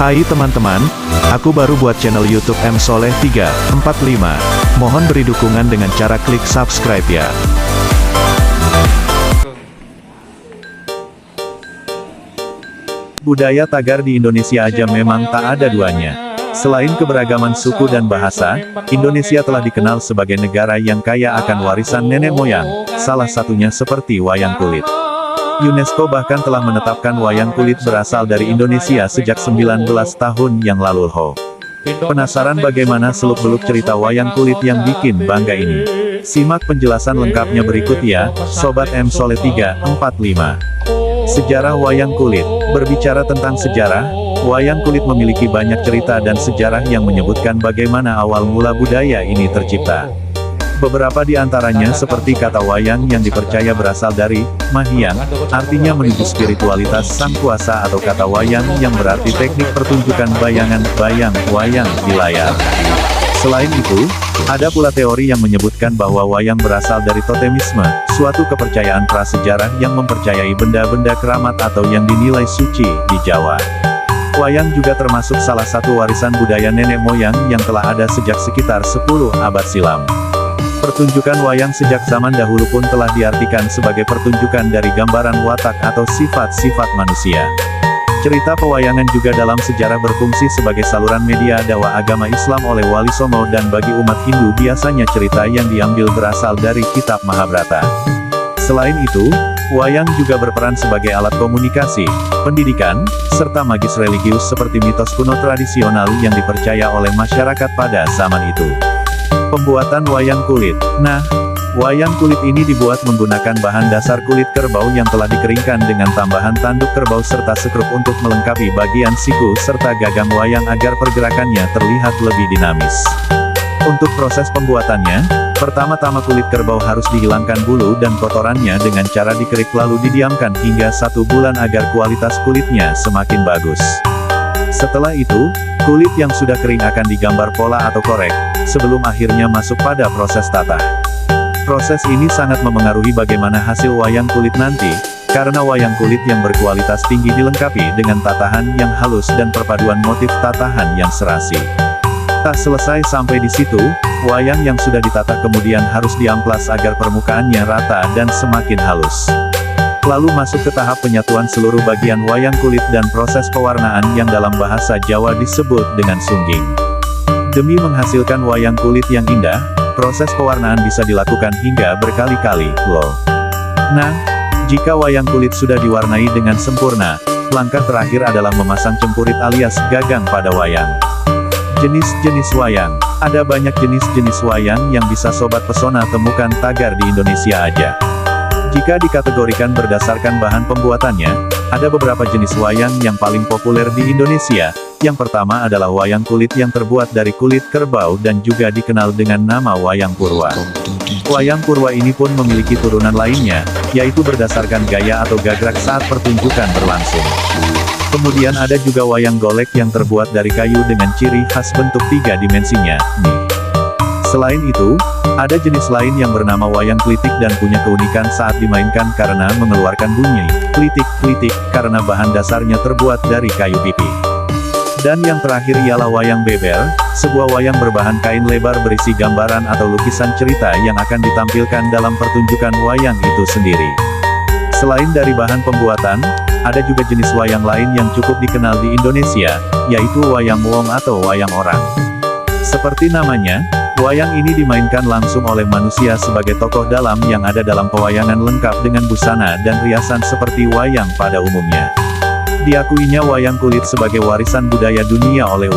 Hai teman-teman, aku baru buat channel YouTube M Soleh 345. Mohon beri dukungan dengan cara klik subscribe ya. Budaya tagar di Indonesia aja memang tak ada duanya. Selain keberagaman suku dan bahasa, Indonesia telah dikenal sebagai negara yang kaya akan warisan nenek moyang, salah satunya seperti wayang kulit. UNESCO bahkan telah menetapkan wayang kulit berasal dari Indonesia sejak 19 tahun yang lalu. Penasaran bagaimana seluk-beluk cerita wayang kulit yang bikin bangga ini? Simak penjelasan lengkapnya berikut ya, Sobat M Soleh 345. Sejarah wayang kulit. Berbicara tentang sejarah, wayang kulit memiliki banyak cerita dan sejarah yang menyebutkan bagaimana awal mula budaya ini tercipta. Beberapa di antaranya seperti kata wayang yang dipercaya berasal dari Mahyang, artinya menuju spiritualitas sang kuasa, atau kata wayang yang berarti teknik pertunjukan bayangan, wayang di layar. Selain itu, ada pula teori yang menyebutkan bahwa wayang berasal dari totemisme, suatu kepercayaan prasejarah yang mempercayai benda-benda keramat atau yang dinilai suci di Jawa. Wayang juga termasuk salah satu warisan budaya nenek moyang yang telah ada sejak sekitar 10 abad silam. Pertunjukan wayang sejak zaman dahulu pun telah diartikan sebagai pertunjukan dari gambaran watak atau sifat-sifat manusia. Cerita pewayangan juga dalam sejarah berfungsi sebagai saluran media dakwah agama Islam oleh Wali Songo, dan bagi umat Hindu biasanya cerita yang diambil berasal dari kitab Mahabharata. Selain itu, wayang juga berperan sebagai alat komunikasi, pendidikan, serta magis religius seperti mitos kuno tradisional yang dipercaya oleh masyarakat pada zaman itu. Pembuatan wayang kulit. Nah, wayang kulit ini dibuat menggunakan bahan dasar kulit kerbau yang telah dikeringkan dengan tambahan tanduk kerbau serta sekrup untuk melengkapi bagian siku serta gagang wayang agar pergerakannya terlihat lebih dinamis. Untuk proses pembuatannya, pertama-tama kulit kerbau harus dihilangkan bulu dan kotorannya dengan cara dikerik lalu didiamkan hingga 1 bulan agar kualitas kulitnya semakin bagus. Setelah itu, kulit yang sudah kering akan digambar pola atau korek, sebelum akhirnya masuk pada proses tata. Proses ini sangat memengaruhi bagaimana hasil wayang kulit nanti, karena wayang kulit yang berkualitas tinggi dilengkapi dengan tatahan yang halus dan perpaduan motif tatahan yang serasi. Tak selesai sampai di situ, wayang yang sudah ditata kemudian harus diamplas agar permukaannya rata dan semakin halus. Lalu masuk ke tahap penyatuan seluruh bagian wayang kulit dan proses pewarnaan yang dalam bahasa Jawa disebut dengan sungging. Demi menghasilkan wayang kulit yang indah, proses pewarnaan bisa dilakukan hingga berkali-kali, loh. Nah, jika wayang kulit sudah diwarnai dengan sempurna, langkah terakhir adalah memasang cempurit alias gagang pada wayang. Jenis-jenis wayang. Ada banyak jenis-jenis wayang yang bisa Sobat Pesona temukan tagar di Indonesia aja. Jika dikategorikan berdasarkan bahan pembuatannya, ada beberapa jenis wayang yang paling populer di Indonesia. Yang pertama adalah wayang kulit yang terbuat dari kulit kerbau dan juga dikenal dengan nama wayang purwa. Wayang purwa ini pun memiliki turunan lainnya, yaitu berdasarkan gaya atau gagrak saat pertunjukan berlangsung. Kemudian ada juga wayang golek yang terbuat dari kayu dengan ciri khas bentuk 3 dimensinya, nih. Selain itu, ada jenis lain yang bernama wayang klitik dan punya keunikan saat dimainkan karena mengeluarkan bunyi klitik-klitik karena bahan dasarnya terbuat dari kayu pipi. Dan yang terakhir ialah wayang beber, sebuah wayang berbahan kain lebar berisi gambaran atau lukisan cerita yang akan ditampilkan dalam pertunjukan wayang itu sendiri. Selain dari bahan pembuatan, ada juga jenis wayang lain yang cukup dikenal di Indonesia, yaitu wayang wong atau wayang orang. Seperti namanya, wayang ini dimainkan langsung oleh manusia sebagai tokoh dalam yang ada dalam pewayangan lengkap dengan busana dan riasan seperti wayang pada umumnya. Diakuinya wayang kulit sebagai warisan budaya dunia oleh